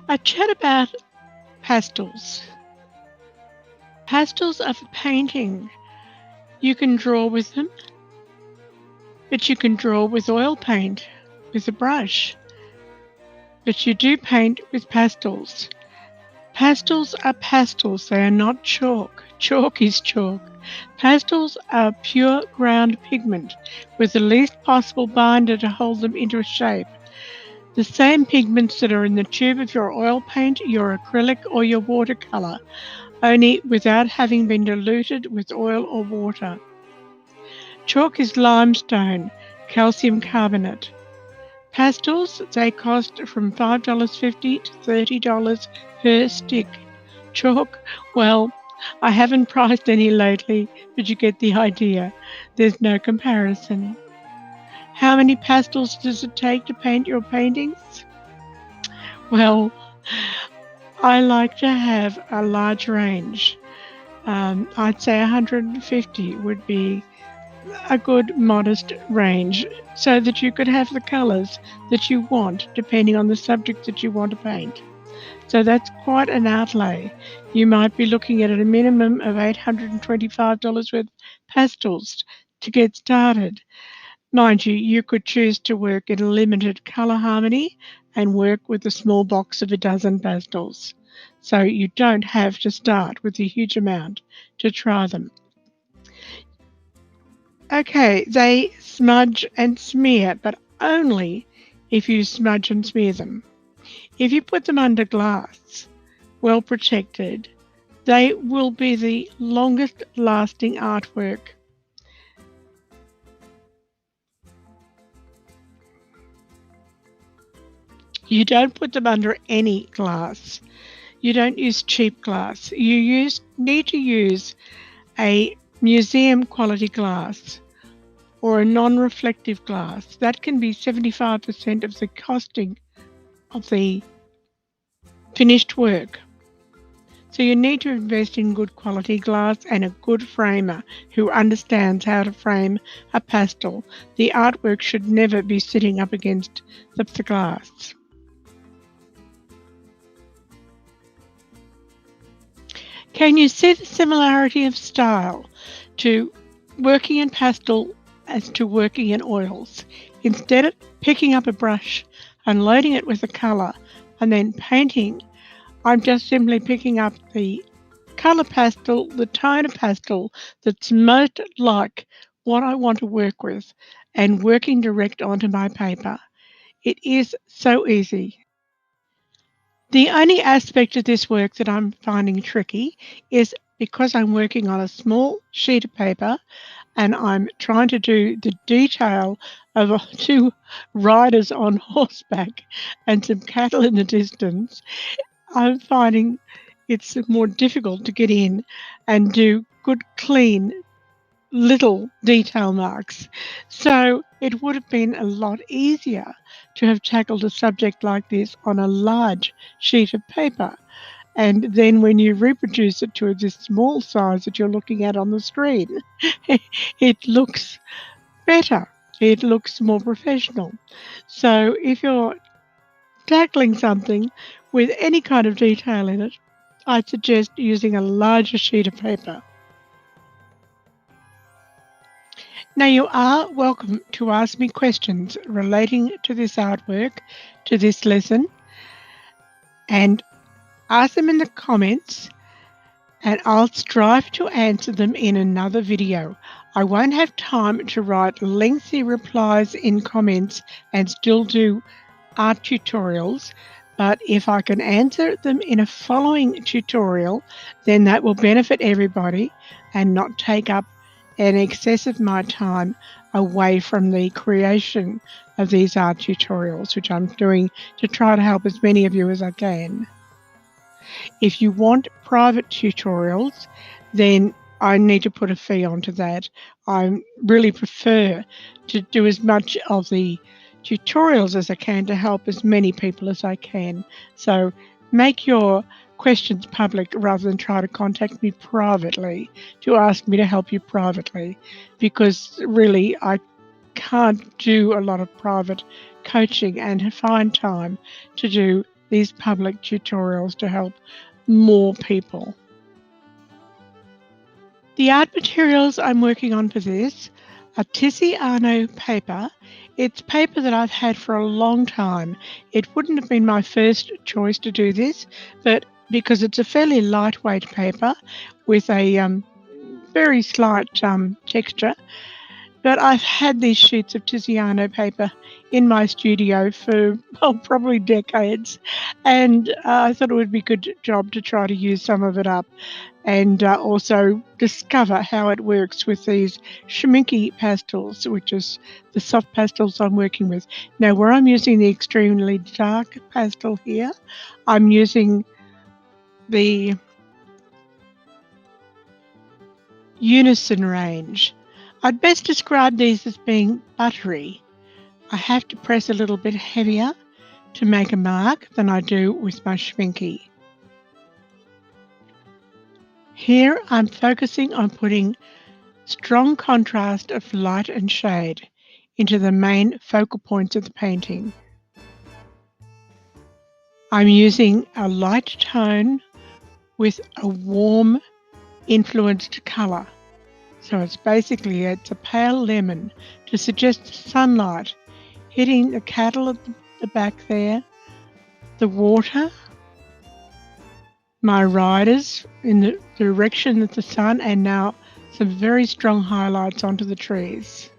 A chat about pastels. Pastels are for painting. You can draw with them, but you can draw with oil paint, with a brush. But you do paint with pastels. Pastels are pastels, they are not chalk. Chalk is chalk. Pastels are pure ground pigment with the least possible binder to hold them into a shape. The same pigments that are in the tube of your oil paint, your acrylic or your watercolour, only without having been diluted with oil or water. Chalk is limestone, calcium carbonate. Pastels, they cost from $5.50 to $30 per stick. Chalk, well, I haven't priced any lately, but you get the idea. There's no comparison. How many pastels does it take to paint your paintings? Well, I like to have a large range. I'd say 150 would be a good modest range so that you could have the colours that you want depending on the subject that you want to paint. So that's quite an outlay. You might be looking at a minimum of $825 worth of pastels to get started. Mind you, you could choose to work in a limited colour harmony and work with a small box of a dozen pastels. So you don't have to start with a huge amount to try them. Okay, they smudge and smear, but only if you smudge and smear them. If you put them under glass, well protected, they will be the longest lasting artwork. You don't put them under any glass. You don't use cheap glass. You need to use a museum quality glass or a non-reflective glass. That can be 75% of the costing of the finished work. So you need to invest in good quality glass and a good framer who understands how to frame a pastel. The artwork should never be sitting up against the glass. Can you see the similarity of style to working in pastel as to working in oils? Instead of picking up a brush and loading it with a colour and then painting, I'm just simply picking up the colour pastel, the tone of pastel that's most like what I want to work with and working direct onto my paper. It is so easy. The only aspect of this work that I'm finding tricky is because I'm working on a small sheet of paper and I'm trying to do the detail of two riders on horseback and some cattle in the distance, I'm finding it's more difficult to get in and do good, clean, little detail marks. So it would have been a lot easier to have tackled a subject like this on a large sheet of paper. And then when you reproduce it to this small size that you're looking at on the screen, it looks better. It looks more professional. So if you're tackling something with any kind of detail in it, I'd suggest using a larger sheet of paper. Now you are welcome to ask me questions relating to this artwork, to this lesson, and ask them in the comments and I'll strive to answer them in another video. I won't have time to write lengthy replies in comments and still do art tutorials, but if I can answer them in a following tutorial, then that will benefit everybody and not take up an excess of my time away from the creation of these art tutorials, which I'm doing to try to help as many of you as I can. If you want private tutorials, then I need to put a fee onto that. I really prefer to do as much of the tutorials as I can to help as many people as I can. So make your questions public rather than try to contact me privately to ask me to help you privately, because really I can't do a lot of private coaching and find time to do these public tutorials to help more people. The art materials I'm working on for this are Tiziano paper. It's paper that I've had for a long time. It wouldn't have been my first choice to do this, but because it's a fairly lightweight paper with a very slight texture, but I've had these sheets of Tiziano paper in my studio for probably decades, and I thought it would be a good job to try to use some of it up and also discover how it works with these schminky pastels, which is the soft pastels I'm working with. Now, where I'm using the extremely dark pastel here, I'm using the Unison range. I'd best describe these as being buttery. I have to press a little bit heavier to make a mark than I do with my schminky. Here I'm focusing on putting strong contrast of light and shade into the main focal points of the painting. I'm using a light tone with a warm influenced colour. So it's a pale lemon to suggest sunlight hitting the cattle at the back there, the water, my riders in the direction of the sun, and now some very strong highlights onto the trees.